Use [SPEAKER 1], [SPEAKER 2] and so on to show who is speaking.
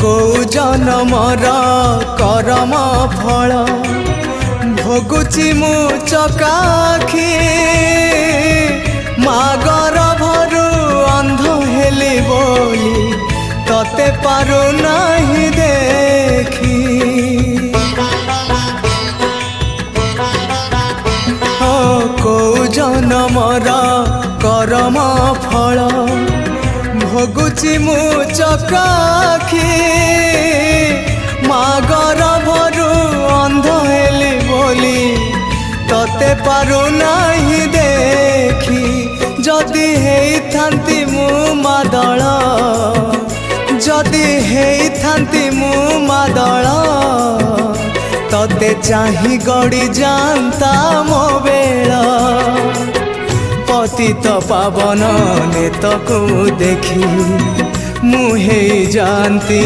[SPEAKER 1] को जनमर करम फल भोगुची मु चकाखी मागर भरु अंध हेली बोली तते पारु नहीं देखी को जनमर करम फल भोगुची मु चकाखी मागर भरु अंध हेली बोली तते पारु नहीं देखी जदि हेइथांती मु मादल जदि हेइथांती मु मादल तते चाही गड़ी जानता मो बेला पतित पावन नेत को देखी मुहे जानती